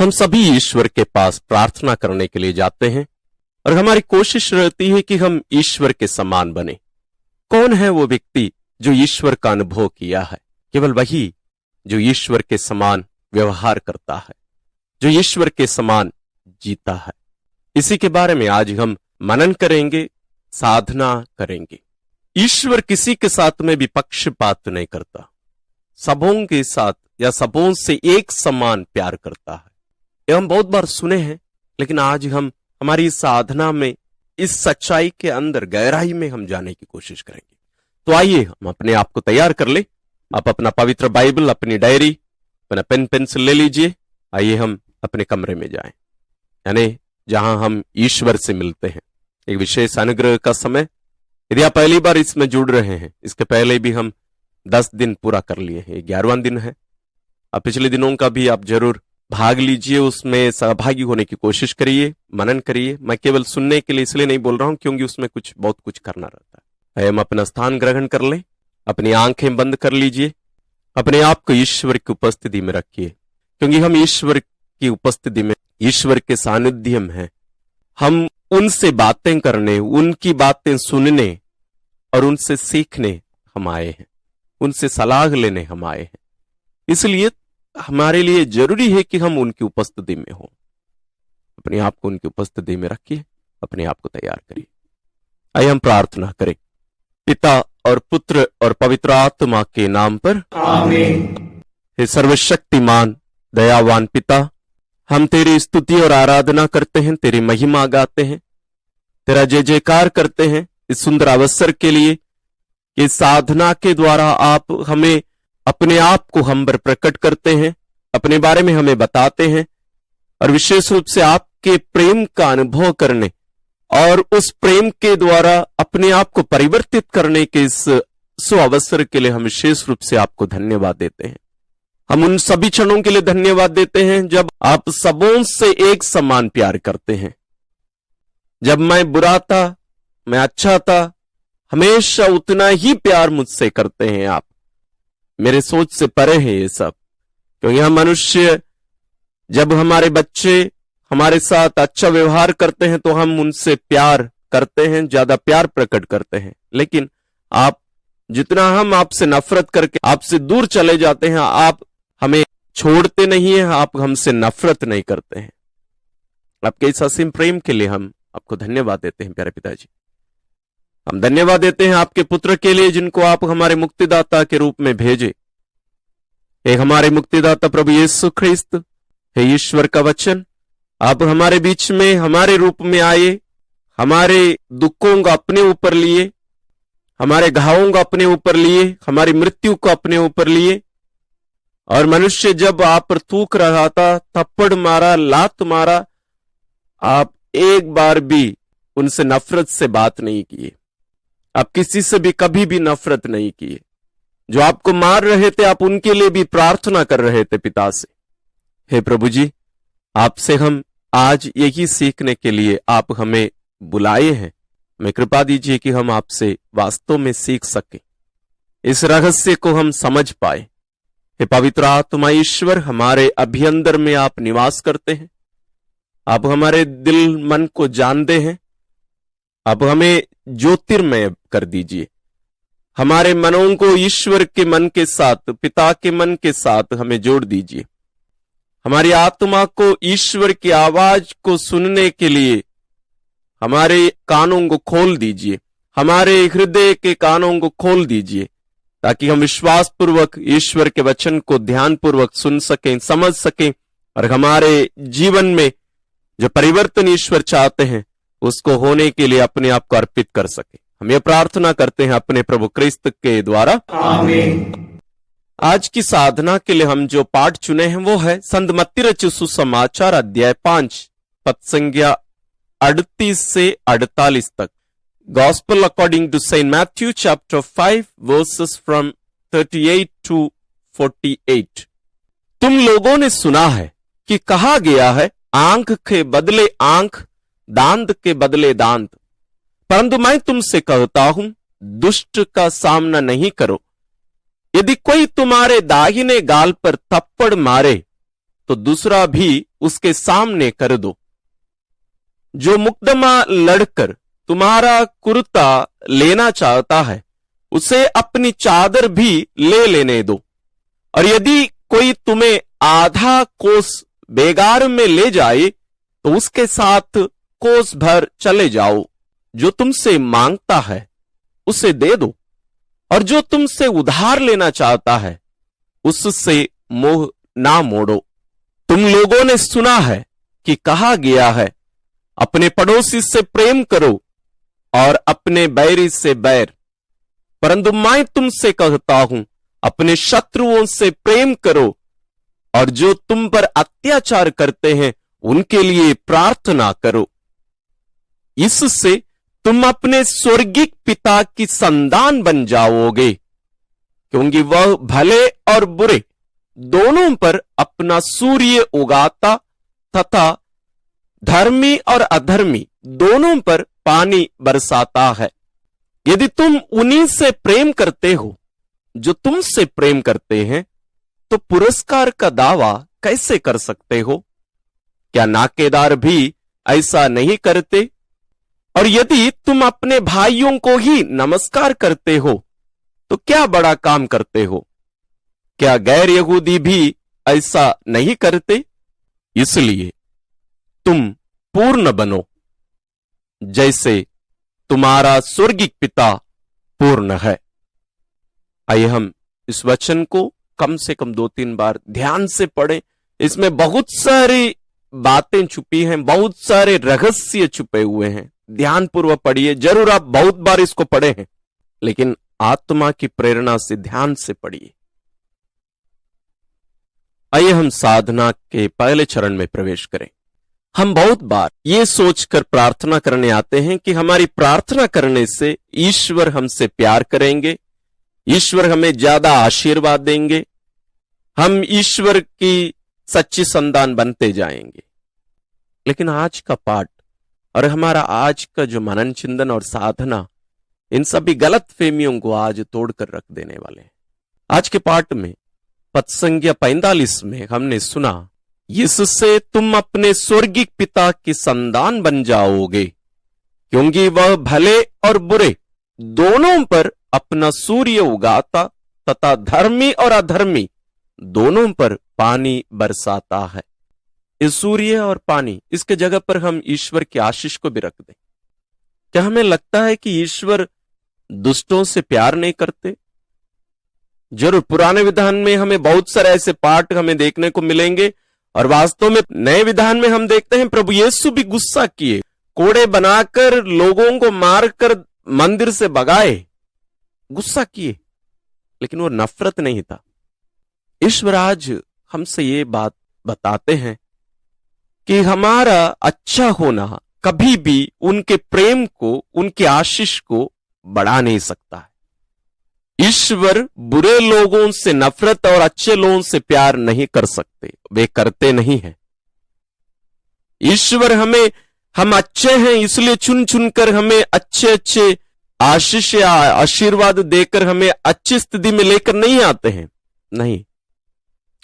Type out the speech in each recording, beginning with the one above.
हम सभी ईश्वर के पास प्रार्थना करने के लिए जाते हैं और हमारी कोशिश रहती है कि हम ईश्वर के समान बने। कौन है वो व्यक्ति जो ईश्वर का अनुभव किया है? केवल वही जो ईश्वर के समान व्यवहार करता है, जो ईश्वर के समान जीता है। इसी के बारे में आज हम मनन करेंगे, साधना करेंगे। ईश्वर किसी के साथ में भी पक्षपात नहीं करता, सबों के साथ या सबों से एक समान प्यार करता है। ये हम बहुत बार सुने हैं, लेकिन आज हम हमारी साधना में इस सच्चाई के अंदर गहराई में हम जाने की कोशिश करेंगे। तो आइए हम अपने आप को तैयार कर ले। आप अपना पवित्र बाइबल, अपनी डायरी, अपना पेन पेंसिल ले लीजिए। आइए हम अपने कमरे में जाएं, यानी जहां हम ईश्वर से मिलते हैं। एक विशेष अनुग्रह का समय। यदि आप पहली बार इसमें जुड़ रहे हैं, इसके पहले भी हम 10 दिन पूरा कर लिए हैं, 11वां दिन है। अब पिछले दिनों का भी आप जरूर भाग लीजिए, उसमें सहभागी होने की कोशिश करिए, मनन करिए। मैं केवल सुनने के लिए इसलिए नहीं बोल रहा हूं क्योंकि उसमें बहुत कुछ करना रहता है। हम अपना स्थान ग्रहण कर लें, अपनी आंखें बंद कर लीजिए, अपने आप को ईश्वर की उपस्थिति में रखिए, क्योंकि हम ईश्वर की उपस्थिति में, ईश्वर के सानिध्य में हैं। हम उनसे बातें करने, उनकी बातें सुनने और उनसे सीखने हम आए हैं, उनसे सलाह लेने हम आए हैं। इसलिए हमारे लिए जरूरी है कि हम उनकी उपस्थिति में हों। अपने आप को उनकी उपस्थिति में रखिए, अपने आप को तैयार करिए। आइए हम प्रार्थना करें। पिता और पुत्र और पवित्र आत्मा के नाम पर आमीन। हे सर्वशक्तिमान दयावान पिता, हम तेरी स्तुति और आराधना करते हैं, तेरी महिमा गाते हैं, तेरा जय जयकार करते हैं इस सुंदर अवसर के लिए कि साधना के द्वारा आप हमें अपने आप को हम पर प्रकट करते हैं, अपने बारे में हमें बताते हैं, और विशेष रूप से आपके प्रेम का अनुभव करने और उस प्रेम के द्वारा अपने आप को परिवर्तित करने के इस अवसर के लिए हम विशेष रूप से आपको धन्यवाद देते हैं। हम उन सभी क्षणों के लिए धन्यवाद देते हैं जब आप सबों से एक समान प्यार करते हैं। जब मैं बुरा था, मैं अच्छा था, हमेशा उतना ही प्यार मुझसे करते हैं आप। मेरे सोच से परे है ये सब, क्योंकि हम मनुष्य, जब हमारे बच्चे हमारे साथ अच्छा व्यवहार करते हैं तो हम उनसे प्यार करते हैं, ज्यादा प्यार प्रकट करते हैं। लेकिन आप, जितना हम आपसे नफरत करके आपसे दूर चले जाते हैं, आप हमें छोड़ते नहीं हैं, आप हमसे नफरत नहीं करते हैं। आपके इस असीम प्रेम के लिए हम आपको धन्यवाद देते हैं प्यारे पिताजी। हम धन्यवाद देते हैं आपके पुत्र के लिए, जिनको आप हमारे मुक्तिदाता के रूप में भेजे। एक हमारे मुक्तिदाता प्रभु यीशु ख्रिस्त, हे ईश्वर का वचन, आप हमारे बीच में हमारे रूप में आए, हमारे दुखों को अपने ऊपर लिए, हमारे घावों को अपने ऊपर लिए, हमारी मृत्यु को अपने ऊपर लिए। और मनुष्य जब आप पर थूक रहा था, थप्पड़ मारा, लात मारा, आप एक बार भी उनसे नफरत से बात नहीं किए। आप किसी से भी कभी भी नफरत नहीं किए। जो आपको मार रहे थे, आप उनके लिए भी प्रार्थना कर रहे थे पिता से। हे प्रभु जी, आपसे हम आज यही सीखने के लिए आप हमें बुलाए हैं। हमें कृपा दीजिए कि हम आपसे वास्तव में सीख सके, इस रहस्य को हम समझ पाए। हे पवित्र आत्मा ईश्वर, हमारे अभ्यंतर में आप निवास करते हैं, आप हमारे दिल मन को जानते हैं। आप हमें ज्योतिर्मय कर दीजिए, हमारे मनों को ईश्वर के मन के साथ, पिता के मन के साथ हमें जोड़ दीजिए। हमारी आत्मा को ईश्वर की आवाज को सुनने के लिए हमारे कानों को खोल दीजिए, हमारे हृदय के कानों को खोल दीजिए, ताकि हम विश्वास पूर्वक ईश्वर के वचन को ध्यान पूर्वक सुन सकें, समझ सकें, और हमारे जीवन में जो परिवर्तन ईश्वर चाहते हैं उसको होने के लिए अपने आप को अर्पित कर सके। हम ये प्रार्थना करते हैं अपने प्रभु क्रिस्त के द्वारा, आमीन। आज की साधना के लिए हम जो पाठ चुने हैं वो है संत मत्ती रचित सुसमाचार अध्याय 5 पद संख्या 38 से 48 तक। Gospel according to Saint Matthew chapter 5 verses from 38 to 48। तुम लोगों ने सुना है कि कहा गया है, आंख के बदले आंख, दांत के बदले दांत। परंतु मैं तुमसे कहता हूं, दुष्ट का सामना नहीं करो। यदि कोई तुम्हारे दाहिने गाल पर थप्पड़ मारे तो दूसरा भी उसके सामने कर दो। जो मुकदमा लड़कर तुम्हारा कुर्ता लेना चाहता है, उसे अपनी चादर भी ले लेने दो। और यदि कोई तुम्हें आधा कोस बेगार में ले जाए, तो उसके साथ कोस भर चले जाओ। जो तुमसे मांगता है उसे दे दो, और जो तुमसे उधार लेना चाहता है उससे मोह ना मोड़ो। तुम लोगों ने सुना है कि कहा गया है, अपने पड़ोसी से प्रेम करो और अपने बैरी से बैर। परंतु मैं तुमसे कहता हूं, अपने शत्रुओं से प्रेम करो और जो तुम पर अत्याचार करते हैं उनके लिए प्रार्थना करो। इससे तुम अपने स्वर्गिक पिता की संतान बन जाओगे, क्योंकि वह भले और बुरे दोनों पर अपना सूर्य उगाता तथा धर्मी और अधर्मी दोनों पर पानी बरसाता है। यदि तुम उन्हीं से प्रेम करते हो जो तुमसे प्रेम करते हैं, तो पुरस्कार का दावा कैसे कर सकते हो? क्या नाकेदार भी ऐसा नहीं करते? और यदि तुम अपने भाइयों को ही नमस्कार करते हो, तो क्या बड़ा काम करते हो? क्या गैर यहूदी भी ऐसा नहीं करते? इसलिए तुम पूर्ण बनो, जैसे तुम्हारा स्वर्गिक पिता पूर्ण है। आइए हम इस वचन को कम से कम 2-3 बार ध्यान से पढ़ें। इसमें बहुत सारी बातें छुपी हैं, बहुत सारे रहस्य छुपे हुए हैं। ध्यानपूर्वक पढ़िए। जरूर आप बहुत बार इसको पढ़े हैं, लेकिन आत्मा की प्रेरणा से ध्यान से पढ़िए। आइए हम साधना के पहले चरण में प्रवेश करें। हम बहुत बार ये सोचकर प्रार्थना करने आते हैं कि हमारी प्रार्थना करने से ईश्वर हमसे प्यार करेंगे, ईश्वर हमें ज्यादा आशीर्वाद देंगे, हम ईश्वर की सच्ची संतान बनते जाएंगे। लेकिन आज का पाठ और हमारा आज का जो मनन चिंतन और साधना, इन सभी गलत फहमियों को आज तोड़कर रख देने वाले हैं। आज के पाठ में पद संख्या 45 में हमने सुना, इससे तुम अपने स्वर्गिक पिता की संतान बन जाओगे, क्योंकि वह भले और बुरे दोनों पर अपना सूर्य उगाता तथा धर्मी और अधर्मी दोनों पर पानी बरसाता है। इस सूर्य और पानी, इसके जगह पर हम ईश्वर की आशीष को भी रख दें। क्या हमें लगता है कि ईश्वर दुष्टों से प्यार नहीं करते? जरूर पुराने विधान में हमें बहुत सारे ऐसे पाठ हमें देखने को मिलेंगे, और वास्तव में नए विधान में हम देखते हैं प्रभु यीशु भी गुस्सा किए, कोड़े बनाकर लोगों को मारकर मंदिर से भगाए, गुस्सा किए, लेकिन वो नफरत नहीं था। ईश्वर आज हमसे ये बात बताते हैं कि हमारा अच्छा होना कभी भी उनके प्रेम को, उनके आशीष को बढ़ा नहीं सकता है। ईश्वर बुरे लोगों से नफरत और अच्छे लोगों से प्यार नहीं कर सकते, वे करते नहीं हैं। ईश्वर हमें, हम अच्छे हैं इसलिए चुन चुनकर हमें अच्छे अच्छे आशीष या आशीर्वाद देकर हमें अच्छी स्थिति में लेकर नहीं आते हैं, नहीं।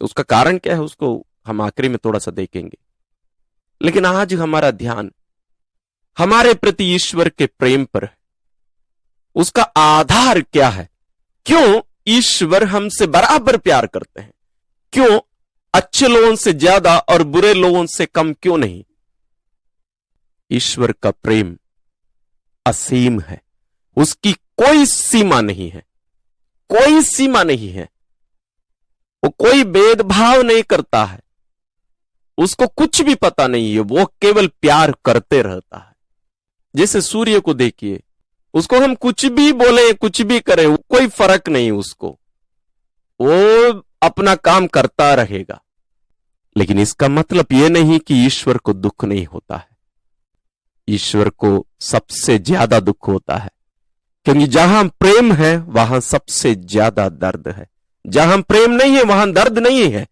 उसका कारण क्या है उसको हम आखिरी में थोड़ा सा देखेंगे। लेकिन आज हमारा ध्यान हमारे प्रति ईश्वर के प्रेम पर है। उसका आधार क्या है? क्यों ईश्वर हमसे बराबर प्यार करते हैं? क्यों अच्छे लोगों से ज्यादा और बुरे लोगों से कम क्यों नहीं? ईश्वर का प्रेम असीम है, उसकी कोई सीमा नहीं है, कोई सीमा नहीं है। वो कोई भेदभाव नहीं करता है, उसको कुछ भी पता नहीं है, वो केवल प्यार करते रहता है। जैसे सूर्य को देखिए, उसको हम कुछ भी बोले, कुछ भी करें, कोई फर्क नहीं उसको, वो अपना काम करता रहेगा। लेकिन इसका मतलब यह नहीं कि ईश्वर को दुख नहीं होता है। ईश्वर को सबसे ज्यादा दुख होता है, क्योंकि जहां प्रेम है वहां सबसे ज्यादा दर्द है। जहां प्रेम नहीं है वहां दर्द नहीं है।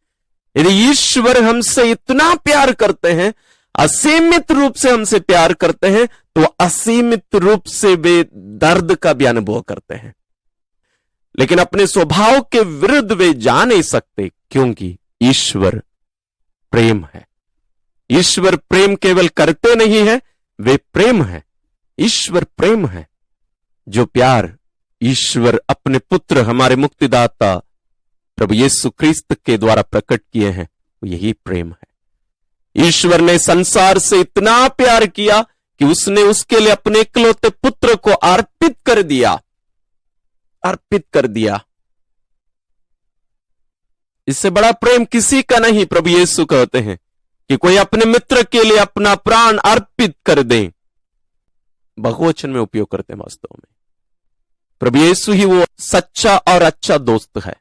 यदि ईश्वर हमसे इतना प्यार करते हैं, असीमित रूप से हमसे प्यार करते हैं, तो असीमित रूप से वे दर्द का भी अनुभव करते हैं। लेकिन अपने स्वभाव के विरुद्ध वे जा नहीं सकते, क्योंकि ईश्वर प्रेम है। ईश्वर प्रेम केवल करते नहीं है, वे प्रेम है। ईश्वर प्रेम है। जो प्यार ईश्वर अपने पुत्र हमारे मुक्तिदाता प्रभु यीशु क्रिस्त के द्वारा प्रकट किए हैं, यही प्रेम है। ईश्वर ने संसार से इतना प्यार किया कि उसने उसके लिए अपने इकलौते पुत्र को अर्पित कर दिया। इससे बड़ा प्रेम किसी का नहीं। प्रभु यीशु कहते हैं कि कोई अपने मित्र के लिए अपना प्राण अर्पित कर दे। बहुवचन में उपयोग करते हैं। वास्तव में प्रभु यीशु ही वो सच्चा और अच्छा दोस्त है,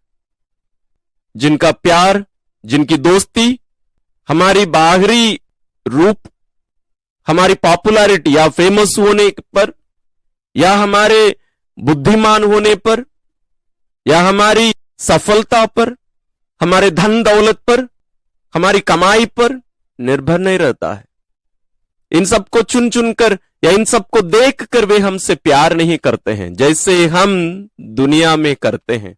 जिनका प्यार, जिनकी दोस्ती हमारी बाहरी रूप, हमारी पॉपुलैरिटी या फेमस होने पर, या हमारे बुद्धिमान होने पर, या हमारी सफलता पर, हमारे धन दौलत पर, हमारी कमाई पर निर्भर नहीं रहता है। इन सबको चुन चुनकर या इन सबको देखकर वे हमसे प्यार नहीं करते हैं जैसे हम दुनिया में करते हैं।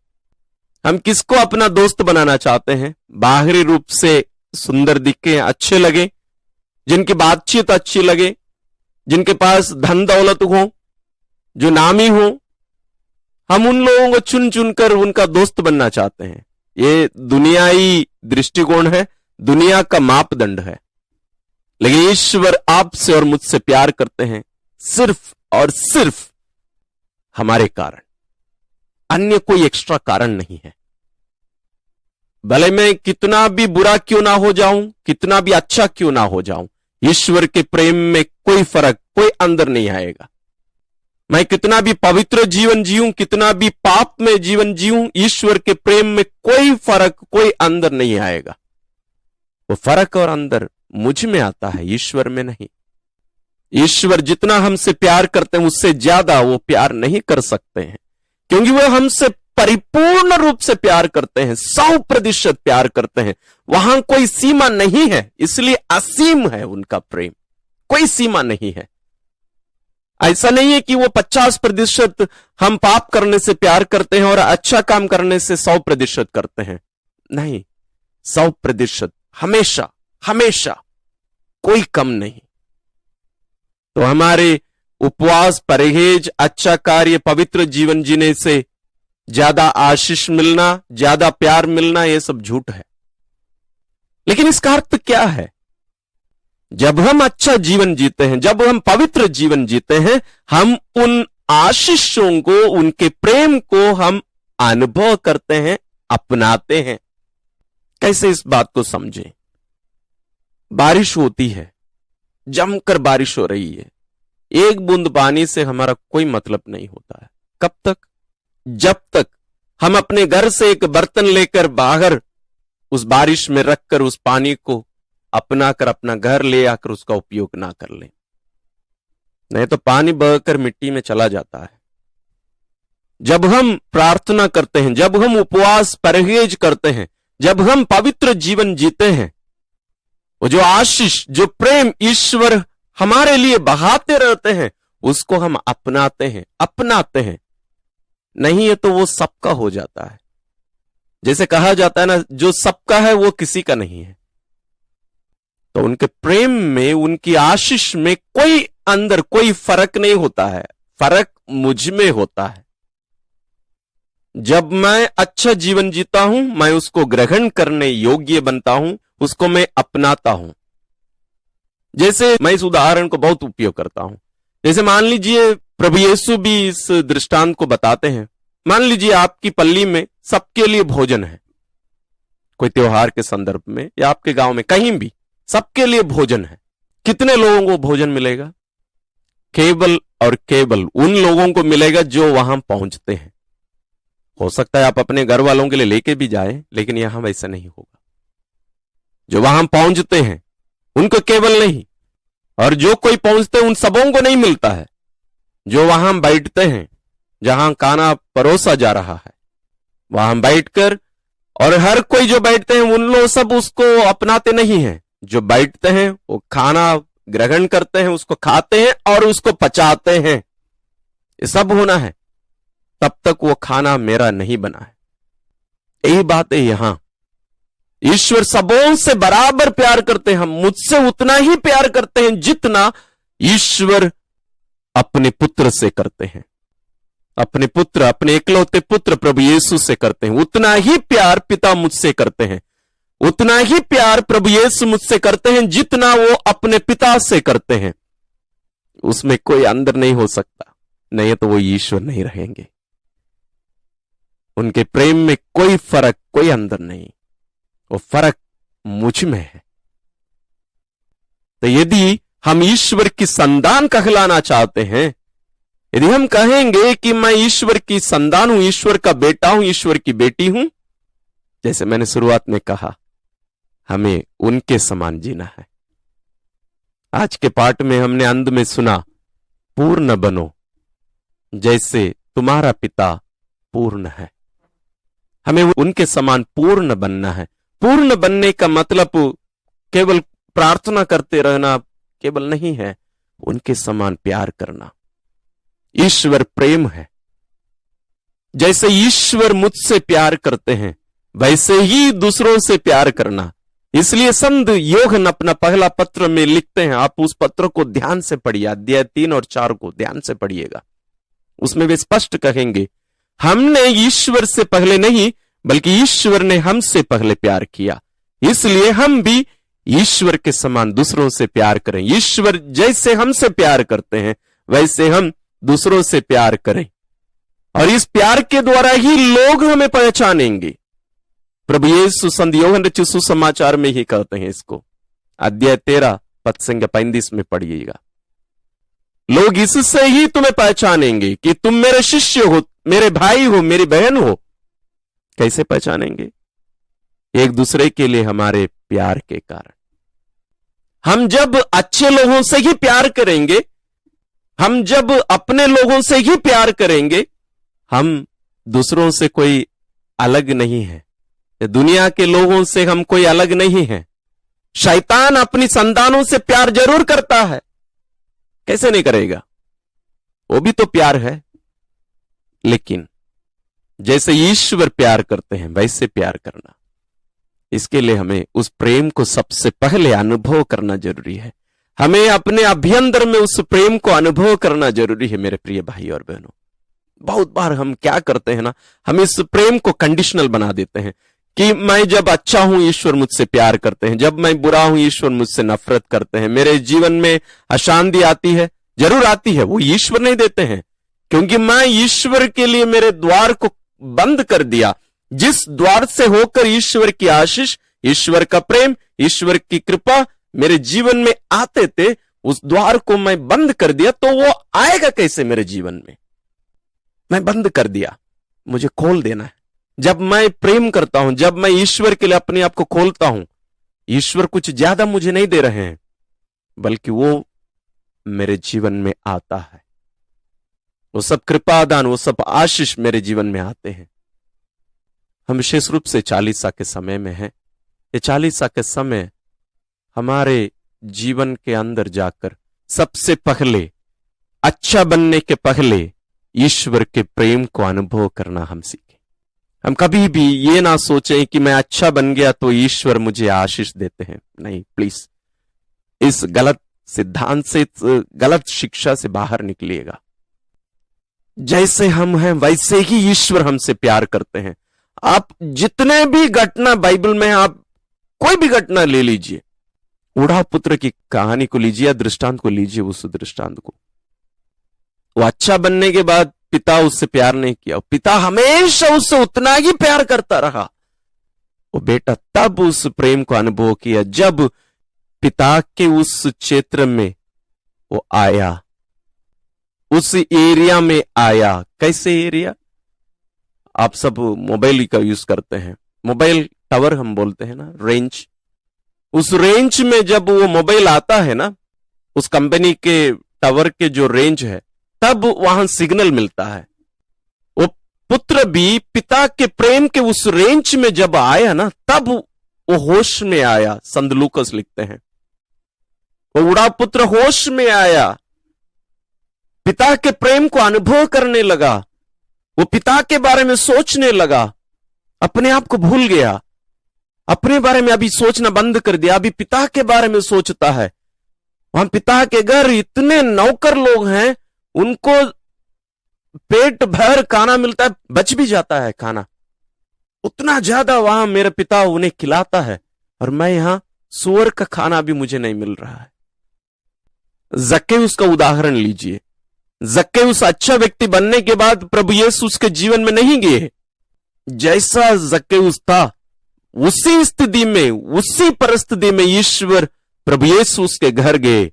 हम किसको अपना दोस्त बनाना चाहते हैं? बाहरी रूप से सुंदर दिखे, अच्छे लगे, जिनकी बातचीत अच्छी लगे, जिनके पास धन दौलत हो, जो नामी हो। हम उन लोगों को चुन चुनकर उनका दोस्त बनना चाहते हैं। ये दुनियाई दृष्टिकोण है, दुनिया का मापदंड है। लेकिन ईश्वर आपसे और मुझसे प्यार करते हैं सिर्फ और सिर्फ हमारे कारण, अन्य कोई एक्स्ट्रा कारण नहीं है। भले मैं कितना भी बुरा क्यों ना हो जाऊं, कितना भी अच्छा क्यों ना हो जाऊं, ईश्वर के प्रेम में कोई फर्क, कोई अंदर नहीं आएगा। मैं कितना भी पवित्र जीवन जीऊं, कितना भी पाप में जीवन जीऊं, ईश्वर के प्रेम में कोई फर्क, कोई अंदर नहीं आएगा। वो फर्क और अंदर मुझ में आता है, ईश्वर में नहीं। ईश्वर जितना हमसे प्यार करते हैं उससे ज्यादा वो प्यार नहीं कर सकते हैं, क्योंकि वो हमसे परिपूर्ण रूप से प्यार करते हैं, 100% प्यार करते हैं। वहां कोई सीमा नहीं है, इसलिए असीम है उनका प्रेम, कोई सीमा नहीं है। ऐसा नहीं है कि वो 50% हम पाप करने से प्यार करते हैं और अच्छा काम करने से 100% करते हैं। नहीं, 100% हमेशा हमेशा, कोई कम नहीं। तो हमारे उपवास, परहेज, अच्छा कार्य, पवित्र जीवन जीने से ज्यादा आशीष मिलना, ज्यादा प्यार मिलना, यह सब झूठ है। लेकिन इसका अर्थ क्या है? जब हम अच्छा जीवन जीते हैं, जब हम पवित्र जीवन जीते हैं, हम उन आशीषों को, उनके प्रेम को हम अनुभव करते हैं, अपनाते हैं। कैसे इस बात को समझें? बारिश होती है, जमकर बारिश हो रही है, एक बूंद पानी से हमारा कोई मतलब नहीं होता है। कब तक? जब तक हम अपने घर से एक बर्तन लेकर बाहर उस बारिश में रखकर उस पानी को अपना कर अपना घर ले आकर उसका उपयोग ना कर लें। नहीं तो पानी बहकर मिट्टी में चला जाता है। जब हम प्रार्थना करते हैं, जब हम उपवास परहेज करते हैं, जब हम पवित्र जीवन जीते हैं, वो जो आशीष, जो प्रेम ईश्वर हमारे लिए बहाते रहते हैं, उसको हम अपनाते हैं। नहीं है तो वो सबका हो जाता है। जैसे कहा जाता है ना, जो सबका है वो किसी का नहीं है। तो उनके प्रेम में, उनकी आशीष में कोई अंदर कोई फर्क नहीं होता है, फर्क मुझ में होता है। जब मैं अच्छा जीवन जीता हूं, मैं उसको ग्रहण करने योग्य बनता हूं, उसको मैं अपनाता हूं। जैसे मैं इस उदाहरण को बहुत उपयोग करता हूं। जैसे मान लीजिए, प्रभु यीशु भी इस दृष्टांत को बताते हैं। मान लीजिए आपकी पल्ली में सबके लिए भोजन है, कोई त्योहार के संदर्भ में या आपके गांव में कहीं भी सबके लिए भोजन है। कितने लोगों को भोजन मिलेगा? केवल और केवल उन लोगों को मिलेगा जो वहां पहुंचते हैं। हो सकता है आप अपने घर वालों के लिए लेके भी जाएं, लेकिन यहां वैसा नहीं होगा। जो वहां पहुंचते हैं उनको केवल नहीं, और जो कोई पहुंचते हैं उन सबों को नहीं मिलता है। जो वहां बैठते हैं, जहां खाना परोसा जा रहा है, वहां बैठकर, और हर कोई जो बैठते हैं उन लोग सब उसको अपनाते नहीं हैं। जो बैठते हैं वो खाना ग्रहण करते हैं, उसको खाते हैं और उसको पचाते हैं। ये सब होना है, तब तक वो खाना मेरा नहीं बना है। यही बात है यहां। ईश्वर सबों से बराबर प्यार करते हैं। हम मुझसे उतना ही प्यार करते हैं जितना ईश्वर अपने पुत्र से करते हैं। अपने पुत्र, अपने इकलौते पुत्र प्रभु यीशु से करते हैं। उतना ही प्यार पिता मुझसे करते हैं। उतना ही प्यार प्रभु यीशु मुझसे करते हैं जितना वो अपने पिता से करते हैं। उसमें कोई अंदर नहीं हो सकता, नहीं तो वो ईश्वर नहीं रहेंगे। उनके प्रेम में कोई फर्क, कोई अंदर नहीं। वो फर्क मुझ में है। तो यदि हम ईश्वर की संतान कहलाना चाहते हैं, यदि हम कहेंगे कि मैं ईश्वर की संतान हूं, ईश्वर का बेटा हूं, ईश्वर की बेटी हूं, जैसे मैंने शुरुआत में कहा, हमें उनके समान जीना है। आज के पाठ में हमने अंत में सुना, पूर्ण बनो जैसे तुम्हारा पिता पूर्ण है। हमें उनके समान पूर्ण बनना है। पूर्ण बनने का मतलब केवल प्रार्थना करते रहना केवल नहीं है, उनके समान प्यार करना। ईश्वर प्रेम है। जैसे ईश्वर मुझसे प्यार करते हैं, वैसे ही दूसरों से प्यार करना। इसलिए संत यूहन्ना अपना पहला पत्र में लिखते हैं, आप उस पत्र को ध्यान से पढ़िए, अध्याय 3 और 4 को ध्यान से पढ़िएगा। उसमें वे स्पष्ट कहेंगे, हमने ईश्वर से पहले नहीं बल्कि ईश्वर ने हमसे पहले प्यार किया, इसलिए हम भी ईश्वर के समान दूसरों से प्यार करें। ईश्वर जैसे हमसे प्यार करते हैं वैसे हम दूसरों से प्यार करें, और इस प्यार के द्वारा ही लोग हमें पहचानेंगे। प्रभु यीशु संत यूहन्ना रचित सुसमाचार में ही कहते हैं इसको, अध्याय 13 पद संख्या 35 में पढ़िएगा। लोग इससे ही तुम्हें पहचानेंगे कि तुम मेरे शिष्य हो, मेरे भाई हो, मेरी बहन हो। कैसे पहचानेंगे? एक दूसरे के लिए हमारे प्यार के कारण। हम जब अच्छे लोगों से ही प्यार करेंगे, हम जब अपने लोगों से ही प्यार करेंगे, हम दूसरों से कोई अलग नहीं है। दुनिया के लोगों से हम कोई अलग नहीं है। शैतान अपनी संतानों से प्यार जरूर करता है, कैसे नहीं करेगा? वो भी तो प्यार है। लेकिन जैसे ईश्वर प्यार करते हैं वैसे प्यार करना, इसके लिए हमें उस प्रेम को सबसे पहले अनुभव करना जरूरी है। हमें अपने अभ्यंतर में उस प्रेम को अनुभव करना जरूरी है। मेरे प्रिय भाई और बहनों, बहुत बार हम क्या करते हैं ना, हम इस प्रेम को कंडीशनल बना देते हैं कि मैं जब अच्छा हूं ईश्वर मुझसे प्यार करते हैं, जब मैं बुरा हूं ईश्वर मुझसे नफरत करते हैं। मेरे जीवन में अशांति आती है, जरूर आती है, वो ईश्वर नहीं देते हैं, क्योंकि मैं ईश्वर के लिए मेरे द्वार को बंद कर दिया। जिस द्वार से होकर ईश्वर की आशीष, ईश्वर का प्रेम, ईश्वर की कृपा मेरे जीवन में आते थे, उस द्वार को मैं बंद कर दिया, तो वो आएगा कैसे मेरे जीवन में? मैं बंद कर दिया, मुझे खोल देना है। जब मैं प्रेम करता हूं, जब मैं ईश्वर के लिए अपने आप को खोलता हूं, ईश्वर कुछ ज्यादा मुझे नहीं दे रहे हैं, बल्कि वो मेरे जीवन में आता है। वो सब कृपादान, वो सब आशीष मेरे जीवन में आते हैं। हम विशेष रूप से चालीसा के समय में हैं। ये चालीसा के समय हमारे जीवन के अंदर जाकर सबसे पहले, अच्छा बनने के पहले ईश्वर के प्रेम को अनुभव करना हम सीखें। हम कभी भी ये ना सोचें कि मैं अच्छा बन गया तो ईश्वर मुझे आशीष देते हैं। नहीं, प्लीज इस गलत सिद्धांत से, इस गलत शिक्षा से बाहर निकलिएगा। जैसे हम हैं वैसे ही ईश्वर हमसे प्यार करते हैं। आप जितने भी घटना बाइबल में, आप कोई भी घटना ले लीजिए, उड़ाव पुत्र की कहानी को लीजिए या दृष्टांत को लीजिए, उस दृष्टांत को, वो अच्छा बनने के बाद पिता उससे प्यार नहीं किया, पिता हमेशा उससे उतना ही प्यार करता रहा। वो बेटा तब उस प्रेम को अनुभव किया जब पिता के उस क्षेत्र में वो आया, उस एरिया में आया। कैसे एरिया? आप सब मोबाइल का यूज करते हैं, मोबाइल टावर हम बोलते हैं ना, रेंज। उस रेंज में जब वो मोबाइल आता है ना, उस कंपनी के टावर के जो रेंज है, तब वहां सिग्नल मिलता है। वो पुत्र भी पिता के प्रेम के उस रेंज में जब आया ना, तब वो होश में आया। संत लूकस लिखते हैं, वो उड़ा पुत्र होश में आया, पिता के प्रेम को अनुभव करने लगा, वो पिता के बारे में सोचने लगा, अपने आप को भूल गया। अपने बारे में अभी सोचना बंद कर दिया, अभी पिता के बारे में सोचता है। वहां पिता के घर इतने नौकर लोग हैं, उनको पेट भर खाना मिलता है, बच भी जाता है खाना, उतना ज्यादा वहां मेरा पिता उन्हें खिलाता है, और मैं यहां सुअर का खाना भी मुझे नहीं मिल रहा है। जक्केउस का उदाहरण लीजिए। जक्केउस अच्छा व्यक्ति बनने के बाद प्रभु यीशु उसके जीवन में नहीं गए। जैसा जक्केउस था उसी स्थिति में, उसी परिस्थिति में ईश्वर प्रभु यीशु उसके घर गए।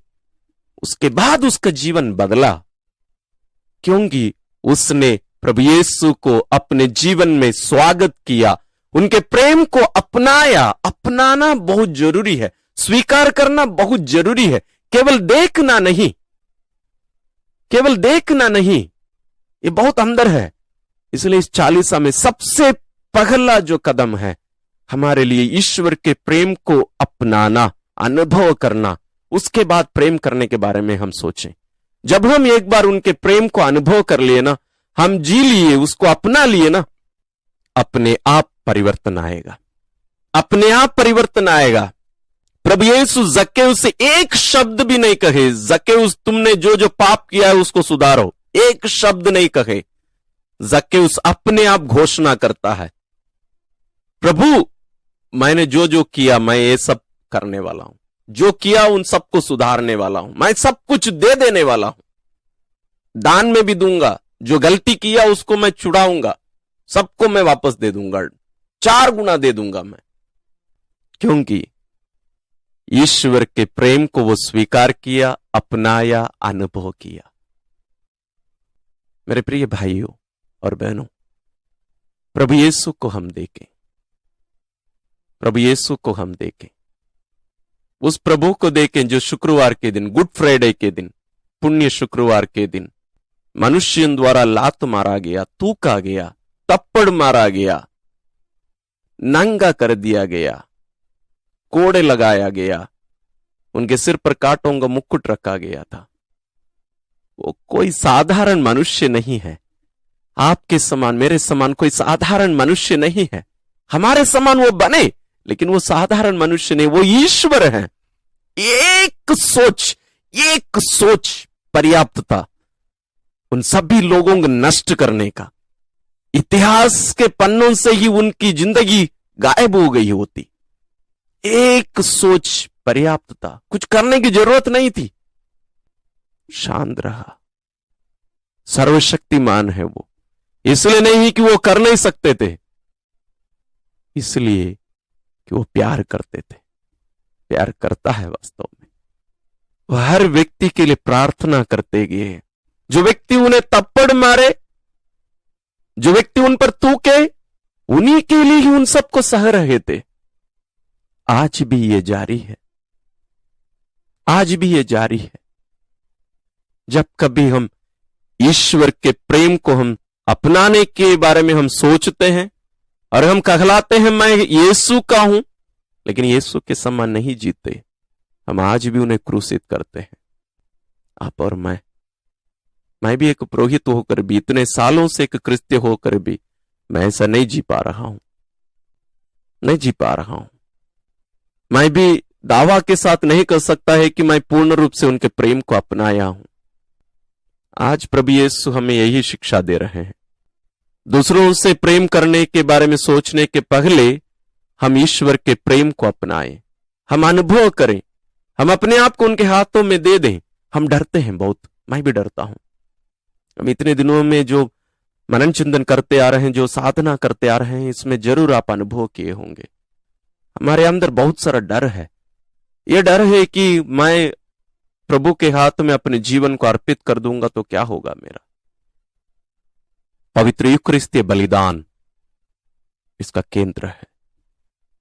उसके बाद उसका जीवन बदला, क्योंकि उसने प्रभु यीशु को अपने जीवन में स्वागत किया, उनके प्रेम को अपनाया। अपनाना बहुत जरूरी है, स्वीकार करना बहुत जरूरी है, केवल देखना नहीं, केवल देखना नहीं, ये बहुत अंदर है। इसलिए इस 40 में सबसे पहला जो कदम है हमारे लिए ईश्वर के प्रेम को अपनाना, अनुभव करना, उसके बाद प्रेम करने के बारे में हम सोचें। जब हम एक बार उनके प्रेम को अनुभव कर लिए ना, हम जी लिए, उसको अपना लिए ना, अपने आप परिवर्तन आएगा, अपने आप परिवर्तन आएगा। प्रभु यीशु जक्केउस से एक शब्द भी नहीं कहे, जक्केउस तुमने जो जो पाप किया है उसको सुधारो, एक शब्द नहीं कहे। जक्केउस अपने आप घोषणा करता है, प्रभु मैंने जो जो किया मैं ये सब करने वाला हूं, जो किया उन सबको सुधारने वाला हूं, मैं सब कुछ दे देने वाला हूं, दान में भी दूंगा, जो गलती किया उसको मैं छुड़ाऊंगा, सबको मैं वापस दे दूंगा, 4 गुना दे दूंगा मैं। क्योंकि ईश्वर के प्रेम को वो स्वीकार किया, अपनाया, अनुभव किया। मेरे प्रिय भाइयों और बहनों, प्रभु यीशु को हम देखें, प्रभु यीशु को हम देखें, उस प्रभु को देखें जो शुक्रवार के दिन, गुड फ्राइडे के दिन, पुण्य शुक्रवार के दिन मनुष्यों द्वारा लात मारा गया, तूका गया, तप्पड़ मारा गया, नंगा कर दिया गया, कोड़े लगाया गया, उनके सिर पर कांटों का मुकुट रखा गया था। वो कोई साधारण मनुष्य नहीं है, आपके समान मेरे समान कोई साधारण मनुष्य नहीं है। हमारे समान वो बने, लेकिन वो साधारण मनुष्य नहीं, वो ईश्वर है। एक सोच पर्याप्त था उन सभी लोगों को नष्ट करने का। इतिहास के पन्नों से ही उनकी जिंदगी गायब हो गई होती। एक सोच पर्याप्त था, कुछ करने की जरूरत नहीं थी। शांत रहा। सर्वशक्तिमान है वो, इसलिए नहीं कि वो कर नहीं सकते थे, इसलिए कि वो प्यार करते थे। प्यार करता है वास्तव में। वो हर व्यक्ति के लिए प्रार्थना करते गए। जो व्यक्ति उन्हें तप्पड़ मारे, जो व्यक्ति उन पर थूके, उन्हीं के लिए ही उन सबको सह रहे थे। आज भी ये जारी है, आज भी ये जारी है। जब कभी हम ईश्वर के प्रेम को हम अपनाने के बारे में हम सोचते हैं और हम कहलाते हैं मैं यीशु का हूं, लेकिन यीशु के समान नहीं जीते, हम आज भी उन्हें क्रूसित करते हैं। आप और मैं भी एक पुरोहित होकर भी, इतने सालों से एक क्रिस्ती होकर भी मैं ऐसा नहीं जी पा रहा हूं, नहीं जी पा रहा हूं। मैं भी दावा के साथ नहीं कर सकता है कि मैं पूर्ण रूप से उनके प्रेम को अपनाया हूं। आज प्रभु यीशु हमें यही शिक्षा दे रहे हैं। दूसरों से प्रेम करने के बारे में सोचने के पहले हम ईश्वर के प्रेम को अपनाएं, हम अनुभव करें, हम अपने आप को उनके हाथों में दे दें। हम डरते हैं बहुत, मैं भी डरता हूं। हम इतने दिनों में जो मनन चिंतन करते आ रहे हैं, जो साधना करते आ रहे हैं, इसमें जरूर आप अनुभव किए होंगे हमारे अंदर बहुत सारा डर है। यह डर है कि मैं प्रभु के हाथ में अपने जीवन को अर्पित कर दूंगा तो क्या होगा मेरा। पवित्र यूकरिस्तीय बलिदान इसका केंद्र है।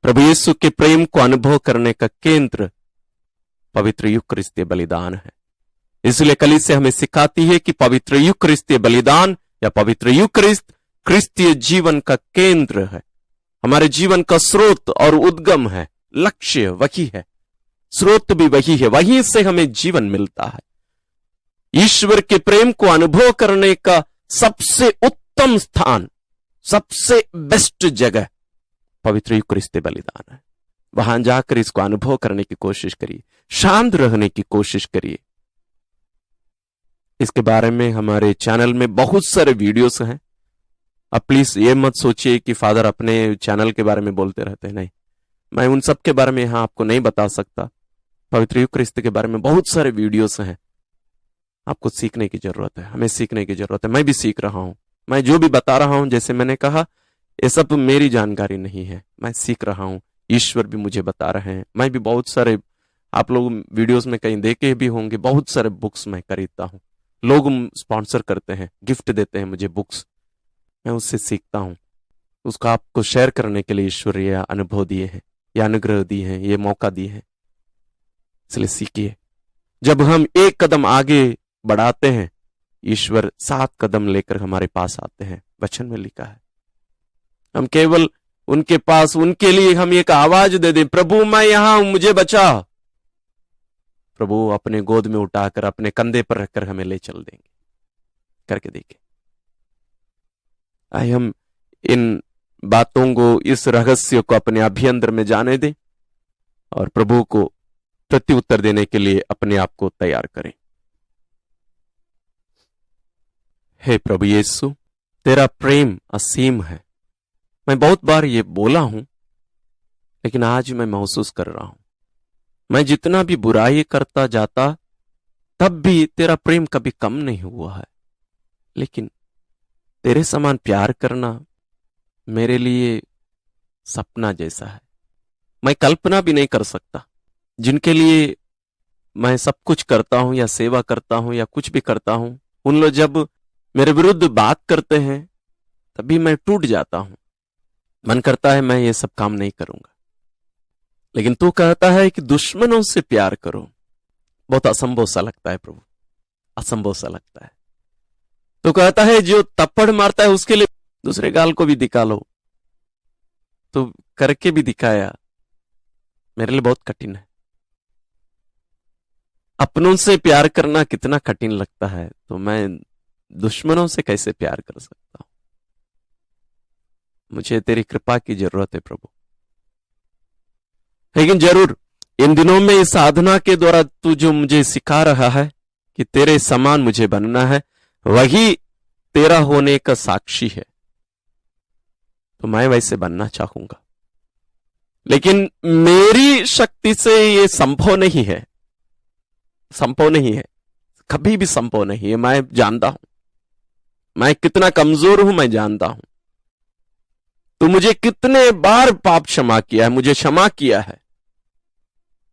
प्रभु यीशु के प्रेम को अनुभव करने का केंद्र पवित्र यूकरिस्तीय बलिदान है। इसलिए कलीसिया हमें सिखाती है कि पवित्र यूकरिस्तीय बलिदान या पवित्र यूकरिस्त क्रिस्तीय जीवन का केंद्र है, हमारे जीवन का स्रोत और उद्गम है। लक्ष्य वही है, स्रोत भी वही है, वहीं से हमें जीवन मिलता है। ईश्वर के प्रेम को अनुभव करने का सबसे उत्तम स्थान, सबसे बेस्ट जगह पवित्र यूकरिस्ती बलिदान है। वहां जाकर इसको अनुभव करने की कोशिश करिए, शांत रहने की कोशिश करिए। इसके बारे में हमारे चैनल में बहुत सारे वीडियोस हैं। अब प्लीज ये मत सोचिए कि फादर अपने चैनल के बारे में बोलते रहते हैं, नहीं, मैं उन सब के बारे में यहां आपको नहीं बता सकता। पवित्र यूकरिस्ती के बारे में बहुत सारे वीडियोस हैं, आपको सीखने की जरूरत है, हमें सीखने की जरूरत है। मैं भी सीख रहा हूं। मैं जो भी बता रहा हूं, जैसे मैंने कहा, ये सब मेरी जानकारी नहीं है, मैं सीख रहा हूं। ईश्वर भी मुझे बता रहे हैं। मैं भी बहुत सारे, आप लोग वीडियोस में कहीं देखे भी होंगे, बहुत सारे बुक्स मैं खरीदता हूं। लोग स्पॉन्सर करते हैं, गिफ्ट देते हैं मुझे बुक्स, मैं उससे सीखता हूं। उसको आपको शेयर करने के लिए ईश्वर ये अनुभव दिए हैं, ये अनुग्रह दिए हैं, ये मौका दिए हैं, इसलिए सीखिए। जब हम एक कदम आगे बढ़ाते हैं, ईश्वर 7 कदम लेकर हमारे पास आते हैं, वचन में लिखा है। हम केवल उनके पास, उनके लिए हम एक आवाज दे दें, प्रभु मैं यहां हूं, मुझे बचा। प्रभु अपने गोद में उठाकर, अपने कंधे पर रखकर हमें ले चल देंगे। करके देखें। आइए हम इन बातों को, इस रहस्य को अपने अभ्यंतर में जाने दें और प्रभु को प्रत्युत्तर देने के लिए अपने आप को तैयार करें। हे प्रभु यीशु, तेरा प्रेम असीम है। मैं बहुत बार ये बोला हूं, लेकिन आज मैं महसूस कर रहा हूं, मैं जितना भी बुराई करता जाता, तब भी तेरा प्रेम कभी कम नहीं हुआ है। लेकिन तेरे समान प्यार करना मेरे लिए सपना जैसा है। मैं कल्पना भी नहीं कर सकता। जिनके लिए मैं सब कुछ करता हूं या सेवा करता हूं या कुछ भी करता हूं, उन लोग जब मेरे विरुद्ध बात करते हैं तभी मैं टूट जाता हूं। मन करता है मैं ये सब काम नहीं करूंगा। लेकिन तू कहता है कि दुश्मनों से प्यार करो। बहुत असंभव सा लगता है प्रभु, असंभव सा लगता है। तो कहता है जो थप्पड़ मारता है उसके लिए दूसरे गाल को भी दिखा लो। तो करके भी दिखाया। मेरे लिए बहुत कठिन है। अपनों से प्यार करना कितना कठिन लगता है, तो मैं दुश्मनों से कैसे प्यार कर सकता हूं। मुझे तेरी कृपा की जरूरत है प्रभु। लेकिन जरूर इन दिनों में इस साधना के द्वारा तू जो मुझे सिखा रहा है कि तेरे समान मुझे बनना है, वही तेरा होने का साक्षी है। तो मैं वैसे बनना चाहूंगा, लेकिन मेरी शक्ति से ये संभव नहीं है। संभव नहीं है, कभी भी संभव नहीं है। मैं जानता हूं मैं कितना कमजोर हूं, मैं जानता हूं। तू मुझे कितने बार पाप क्षमा किया है, मुझे क्षमा किया है।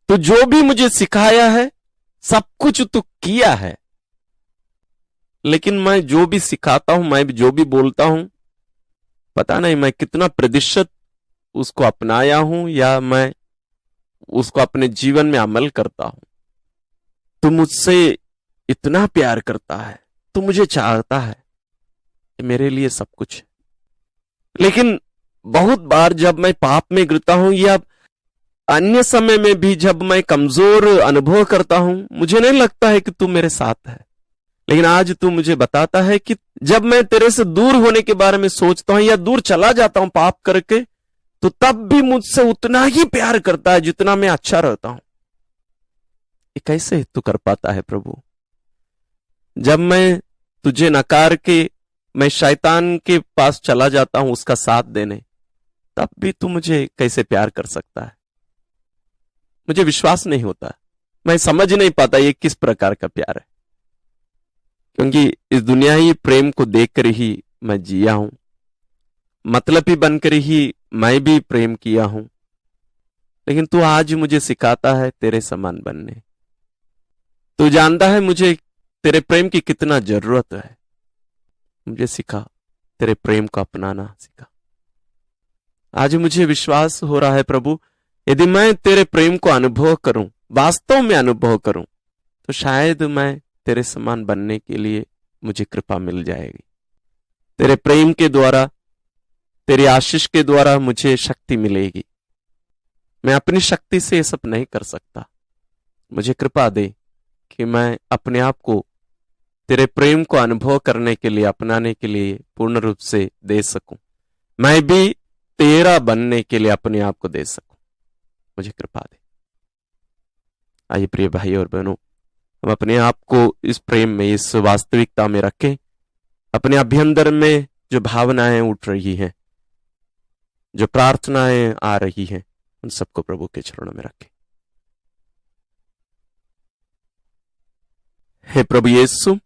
तो जो भी मुझे सिखाया है सब कुछ तू किया है। लेकिन मैं जो भी सिखाता हूं, मैं जो भी बोलता हूं, पता नहीं मैं कितना प्रतिशत उसको अपनाया हूं या मैं उसको अपने जीवन में अमल करता हूं। तू मुझसे इतना प्यार करता है, तू मुझे चाहता है, मेरे लिए सब कुछ है। लेकिन बहुत बार जब मैं पाप में गिरता हूं या अन्य समय में भी जब मैं कमजोर अनुभव करता हूं, मुझे नहीं लगता है कि तू मेरे साथ है। लेकिन आज तू मुझे बताता है कि जब मैं तेरे से दूर होने के बारे में सोचता हूं या दूर चला जाता हूं पाप करके, तो तब भी मुझसे उतना ही प्यार करता है जितना मैं अच्छा रहता हूं। ये कैसे तू कर पाता है प्रभु? जब मैं तुझे नकार के मैं शैतान के पास चला जाता हूं उसका साथ देने, तब भी तू मुझे कैसे प्यार कर सकता है? मुझे विश्वास नहीं होता। मैं समझ नहीं पाता ये किस प्रकार का प्यार है, क्योंकि इस दुनियावी प्रेम को देखकर ही मैं जिया हूं, मतलबी बनकर ही मैं भी प्रेम किया हूं। लेकिन तू आज मुझे सिखाता है तेरे समान बनने। तू जानता है मुझे तेरे प्रेम की कितना जरूरत है। मुझे सिखा, तेरे प्रेम को अपनाना सिखा। आज मुझे विश्वास हो रहा है प्रभु, यदि मैं तेरे प्रेम को अनुभव करूं, वास्तव में अनुभव करूं, तो शायद मैं तेरे समान बनने के लिए मुझे कृपा मिल जाएगी। तेरे प्रेम के द्वारा, तेरी आशीष के द्वारा मुझे शक्ति मिलेगी। मैं अपनी शक्ति से ये सब नहीं कर सकता। मुझे कृपा दे कि मैं अपने आप को तेरे प्रेम को अनुभव करने के लिए, अपनाने के लिए पूर्ण रूप से दे सकूं। मैं भी तेरा बनने के लिए अपने आप को दे सकूं, मुझे कृपा दे। आइए प्रिय भाई और बहनों, हम अपने आप को इस प्रेम में, इस वास्तविकता में रखें। अपने अभ्यंतर में जो भावनाएं उठ रही हैं, जो प्रार्थनाएं आ रही हैं, उन सबको प्रभु के चरणों में रखें। हे प्रभु यीशु,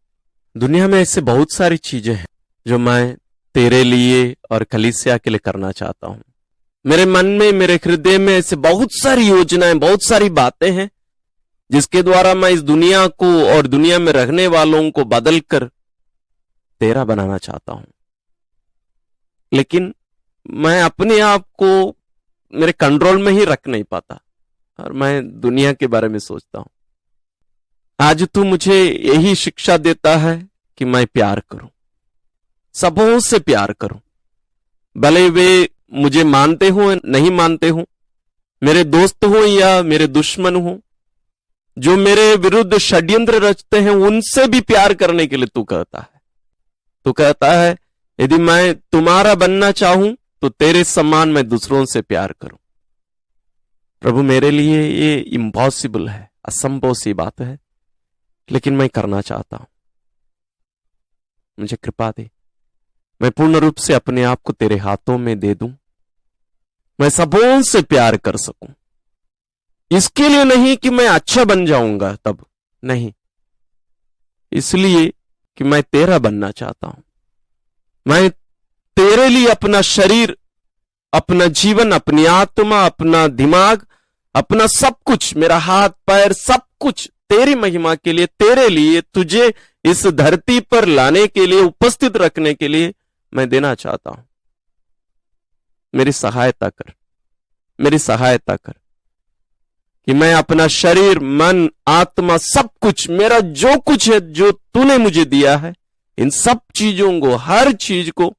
दुनिया में ऐसे बहुत सारी चीजें हैं जो मैं तेरे लिए और कलीसिया के लिए करना चाहता हूं। मेरे मन में, मेरे हृदय में ऐसे बहुत सारी योजनाएं, बहुत सारी बातें हैं जिसके द्वारा मैं इस दुनिया को और दुनिया में रहने वालों को बदलकर तेरा बनाना चाहता हूं। लेकिन मैं अपने आप को मेरे कंट्रोल में ही रख नहीं पाता और मैं दुनिया के बारे में सोचता हूं। आज तू मुझे यही शिक्षा देता है कि मैं प्यार करूं, सबों से प्यार करूं, भले वे मुझे मानते हो नहीं मानते हो, मेरे दोस्त हो या मेरे दुश्मन हो, जो मेरे विरुद्ध षड्यंत्र रचते हैं, उनसे भी प्यार करने के लिए तू कहता है। तू कहता है यदि मैं तुम्हारा बनना चाहूं तो तेरे समान मैं दूसरों से प्यार करूं। प्रभु, मेरे लिए ये इम्पॉसिबल है, असंभव सी बात है, लेकिन मैं करना चाहता हूं। मुझे कृपा दे, मैं पूर्ण रूप से अपने आप को तेरे हाथों में दे दूं, मैं सबों से प्यार कर सकूं। इसके लिए नहीं कि मैं अच्छा बन जाऊंगा, तब नहीं, इसलिए कि मैं तेरा बनना चाहता हूं। मैं तेरे लिए अपना शरीर, अपना जीवन, अपनी आत्मा, अपना दिमाग, अपना सब कुछ, मेरा हाथ पैर, सब कुछ तेरी महिमा के लिए, तेरे लिए, तुझे इस धरती पर लाने के लिए, उपस्थित रखने के लिए मैं देना चाहता हूं। मेरी सहायता कर, मेरी सहायता कर कि मैं अपना शरीर, मन, आत्मा, सब कुछ, मेरा जो कुछ है, जो तूने मुझे दिया है, इन सब चीजों को, हर चीज को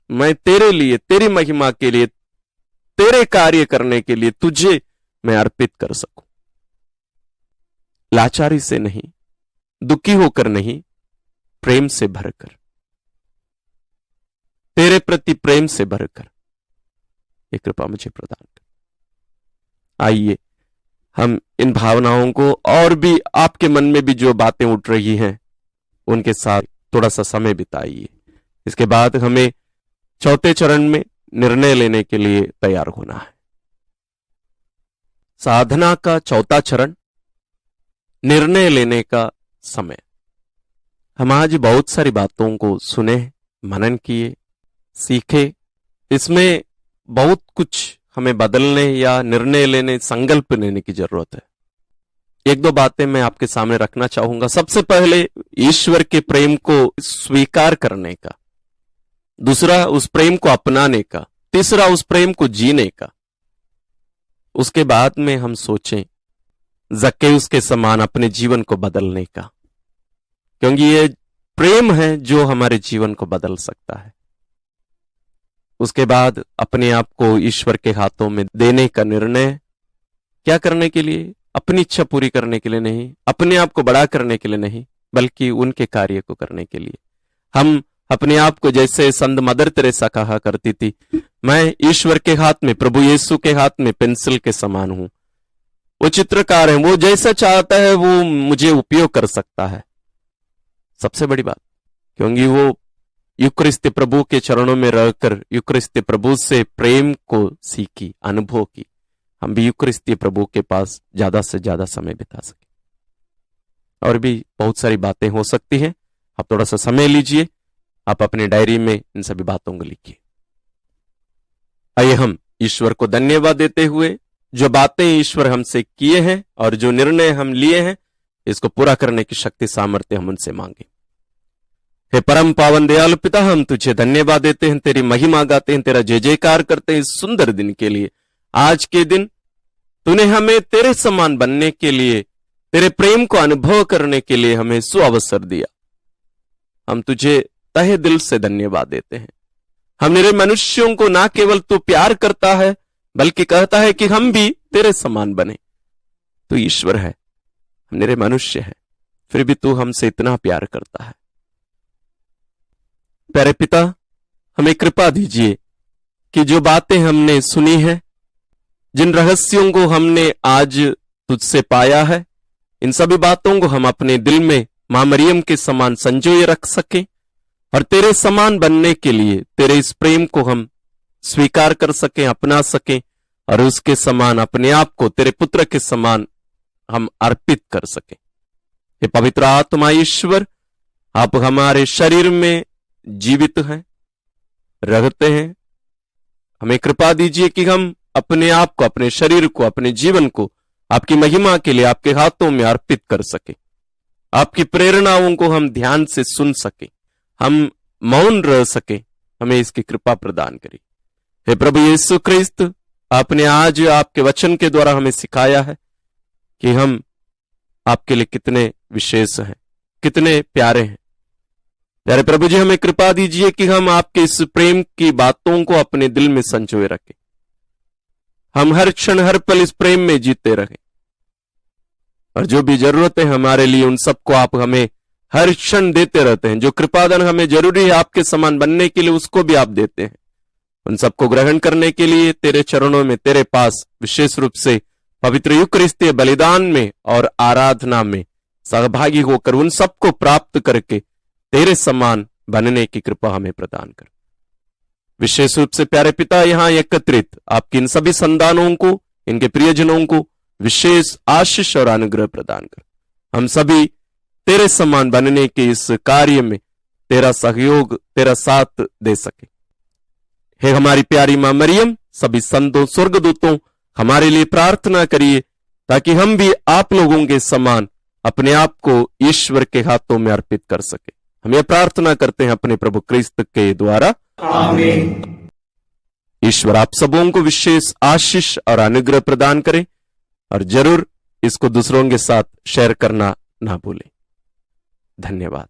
मैं तेरे लिए, तेरी महिमा के लिए, तेरे कार्य करने के लिए तुझे मैं अर्पित कर सकूं। लाचारी से नहीं, दुखी होकर नहीं, प्रेम से भरकर, तेरे प्रति प्रेम से भरकर ये कृपा मुझे प्रदान कर। आइए हम इन भावनाओं को और भी, आपके मन में भी जो बातें उठ रही हैं, उनके साथ थोड़ा सा समय बिताइए। इसके बाद हमें चौथे चरण में निर्णय लेने के लिए तैयार होना है। साधना का चौथा चरण, निर्णय लेने का समय। हम आज बहुत सारी बातों को सुने, मनन किए, सीखे। इसमें बहुत कुछ हमें बदलने या निर्णय लेने, संकल्प लेने की जरूरत है। एक दो बातें मैं आपके सामने रखना चाहूंगा। सबसे पहले ईश्वर के प्रेम को स्वीकार करने का, दूसरा उस प्रेम को अपनाने का, तीसरा उस प्रेम को जीने का। उसके बाद में हम सोचें जक्केउस के समान अपने जीवन को बदलने का, क्योंकि ये प्रेम है जो हमारे जीवन को बदल सकता है। उसके बाद अपने आप को ईश्वर के हाथों में देने का निर्णय, क्या करने के लिए? अपनी इच्छा पूरी करने के लिए नहीं, अपने आप को बड़ा करने के लिए नहीं, बल्कि उनके कार्य को करने के लिए। हम अपने आप को, जैसे संत मदर तेरेसा कहा करती थी, मैं ईश्वर के हाथ में, प्रभु यीशु के हाथ में पेंसिल के समान हूं। वो चित्रकार है, वो जैसा चाहता है वो मुझे उपयोग कर सकता है। सबसे बड़ी बात, क्योंकि वो यूक्रिस्ती प्रभु के चरणों में रहकर यूक्रिस्ती प्रभु से प्रेम को सीखी, अनुभव की। हम भी यूक्रिस्ती प्रभु के पास ज्यादा से ज्यादा समय बिता सके। और भी बहुत सारी बातें हो सकती हैं। आप थोड़ा सा समय लीजिए, आप अपने डायरी में इन सभी बातों को लिखिए। आइए हम ईश्वर को धन्यवाद देते हुए, जो बातें ईश्वर हमसे किए हैं और जो निर्णय हम लिए हैं, इसको पूरा करने की शक्ति सामर्थ्य हम उनसे मांगे। हे परम पावन दयालु पिता, हम तुझे धन्यवाद देते हैं, तेरी महिमा गाते हैं, तेरा जय जयकार करते हैं इस सुंदर दिन के लिए। आज के दिन तूने हमें तेरे समान बनने के लिए, तेरे प्रेम को अनुभव करने के लिए हमें सुअवसर दिया। हम तुझे तहे दिल से धन्यवाद देते हैं। हम निरे मनुष्यों को ना केवल तू प्यार करता है, बल्कि कहता है कि हम भी तेरे समान बने। तू ईश्वर है, हम निरे मनुष्य हैं, फिर भी तू हमसे इतना प्यार करता है। प्यारे पिता, हमें कृपा दीजिए कि जो बातें हमने सुनी है, जिन रहस्यों को हमने आज तुझसे पाया है, इन सभी बातों को हम अपने दिल में मां मरियम के समान संजोए रख सके और तेरे समान बनने के लिए तेरे इस प्रेम को हम स्वीकार कर सकें, अपना सकें और उसके समान अपने आप को तेरे पुत्र के समान हम अर्पित कर सकें। हे पवित्र आत्मा ईश्वर, आप हमारे शरीर में जीवित हैं, रहते हैं। हमें कृपा दीजिए कि हम अपने आप को, अपने शरीर को, अपने जीवन को आपकी महिमा के लिए आपके हाथों में अर्पित कर सके। आपकी प्रेरणाओं को हम ध्यान से सुन सके, हम मौन रह सके, हमें इसकी कृपा प्रदान करी। हे प्रभु यीशु क्रिस्त, आपने आज आपके वचन के द्वारा हमें सिखाया है कि हम आपके लिए कितने विशेष हैं, कितने प्यारे हैं। प्यारे प्रभु जी, हमें कृपा दीजिए कि हम आपके इस प्रेम की बातों को अपने दिल में संजोए रखें, हम हर क्षण हर पल इस प्रेम में जीते रहें और जो भी जरूरत है हमारे लिए उन सबको आप हमें हर क्षण देते रहते हैं। जो कृपादान हमें जरूरी है आपके समान बनने के लिए, उसको भी आप देते हैं। उन सबको ग्रहण करने के लिए तेरे चरणों में, तेरे पास विशेष रूप से पवित्र यूकरिस्तीय बलिदान में और आराधना में सहभागी होकर उन सबको प्राप्त करके तेरे समान बनने की कृपा हमें प्रदान कर। विशेष रूप से प्यारे पिता, यहां एकत्रित आपकी इन सभी संतानों को, इनके प्रियजनों को विशेष आशीष और अनुग्रह प्रदान कर। हम सभी तेरे समान बनने के इस कार्य में तेरा सहयोग, तेरा साथ दे सके। हे हमारी प्यारी मां मरियम, सभी संतों, स्वर्गदूतों, हमारे लिए प्रार्थना करिए ताकि हम भी आप लोगों के समान अपने आप को ईश्वर के हाथों में अर्पित कर सके। हम यह प्रार्थना करते हैं अपने प्रभु क्रिस्त के द्वारा, आमीन। ईश्वर आप सबों को विशेष आशीष और अनुग्रह प्रदान करे और जरूर इसको दूसरों के साथ शेयर करना ना भूलें। धन्यवाद।